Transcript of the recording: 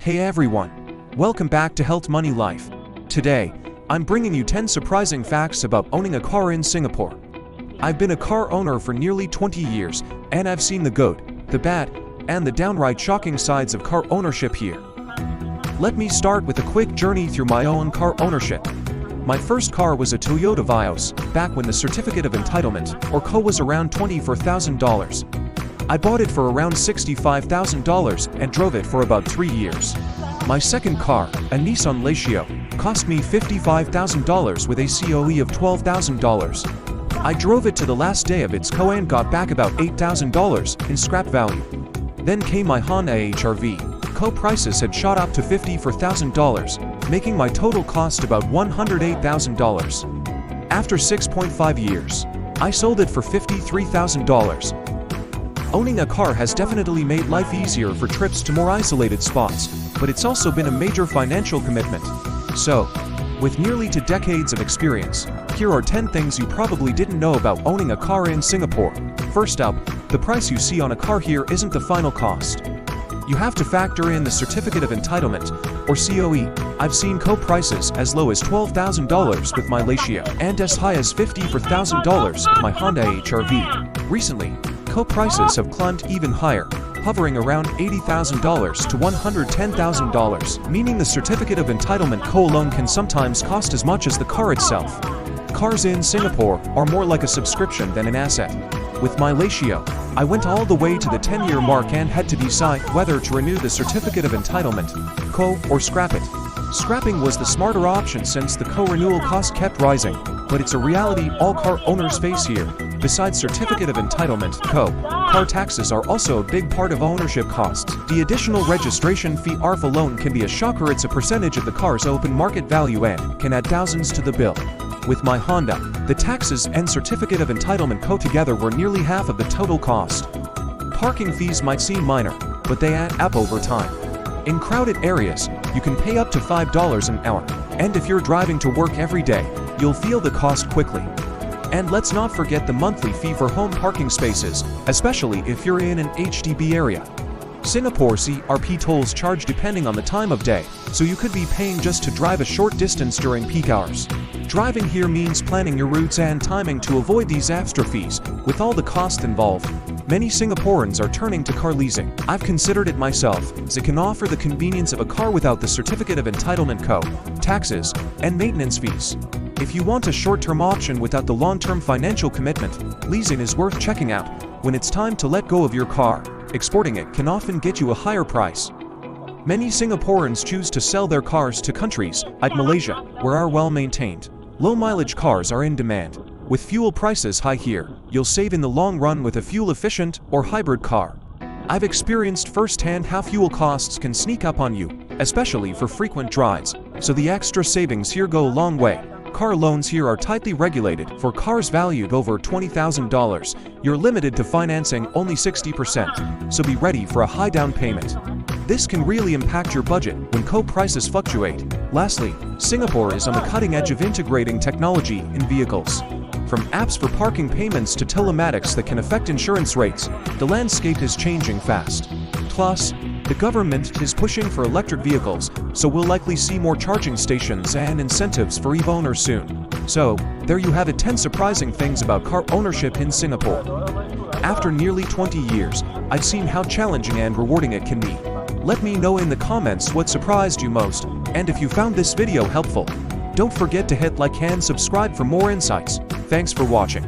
Hey everyone! Welcome back to Health Money Life. Today, I'm bringing you 10 surprising facts about owning a car in Singapore. I've been a car owner for nearly 20 years, and I've seen the good, the bad, and the downright shocking sides of car ownership here. Let me start with a quick journey through my own car ownership. My first car was a Toyota Vios, back when the certificate of entitlement, or CO, was around $24,000. I bought it for around $65,000 and drove it for about 3 years. My second car, a Nissan Lacio, cost me $55,000 with a COE of $12,000. I drove it to the last day of its CO and got back about $8,000 in scrap value. Then came my Honda HR-V. CO prices had shot up to $54,000, making my total cost about $108,000. After 6.5 years, I sold it for $53,000. Owning a car has definitely made life easier for trips to more isolated spots, but it's also been a major financial commitment. So, with nearly 2 decades of experience, here are 10 things you probably didn't know about owning a car in Singapore. First up, the price you see on a car here isn't the final cost. You have to factor in the certificate of entitlement, or COE. I've seen CO prices as low as $12,000 with my Lacio, and as high as $54,000 with my Honda HR-V. Recently, CO prices have climbed even higher, hovering around $80,000 to $110,000, meaning the certificate of entitlement CO alone can sometimes cost as much as the car itself. Cars in Singapore are more like a subscription than an asset. With my Lacio, I went all the way to the 10-year mark and had to decide whether to renew the certificate of entitlement, CO, or scrap it. Scrapping was the smarter option since the CO renewal cost kept rising, but it's a reality all car owners face here. Besides certificate of entitlement, CO, car taxes are also a big part of ownership costs. The additional registration fee ARF alone can be a shocker. It's a percentage of the car's open market value and can add thousands to the bill. With my Honda, the taxes and certificate of entitlement CO together were nearly half of the total cost. Parking fees might seem minor, but they add up over time. In crowded areas, you can pay up to $5 an hour, and if you're driving to work every day, you'll feel the cost quickly. And let's not forget the monthly fee for home parking spaces, especially if you're in an HDB area. Singapore CRP tolls charge depending on the time of day, so you could be paying just to drive a short distance during peak hours. Driving here means planning your routes and timing to avoid these extra fees, with all the costs involved. Many Singaporeans are turning to car leasing. I've considered it myself, as it can offer the convenience of a car without the certificate of entitlement CO, taxes, and maintenance fees. If you want a short-term option without the long-term financial commitment, leasing is worth checking out. When it's time to let go of your car, exporting it can often get you a higher price. Many Singaporeans choose to sell their cars to countries like Malaysia, where our well-maintained, low-mileage cars are in demand. With fuel prices high here, you'll save in the long run with a fuel-efficient or hybrid car. I've experienced firsthand how fuel costs can sneak up on you, especially for frequent drives, so the extra savings here go a long way. Car loans here are tightly regulated. For cars valued over $20,000, you're limited to financing only 60%, so be ready for a high down payment. This can really impact your budget when CO prices fluctuate. Lastly, Singapore is on the cutting edge of integrating technology in vehicles. From apps for parking payments to telematics that can affect insurance rates, the landscape is changing fast. Plus, the government is pushing for electric vehicles, so we'll likely see more charging stations and incentives for EV owners soon. So, there you have it, 10 surprising things about car ownership in Singapore. After nearly 20 years, I've seen how challenging and rewarding it can be. Let me know in the comments what surprised you most, and if you found this video helpful. Don't forget to hit like and subscribe for more insights. Thanks for watching.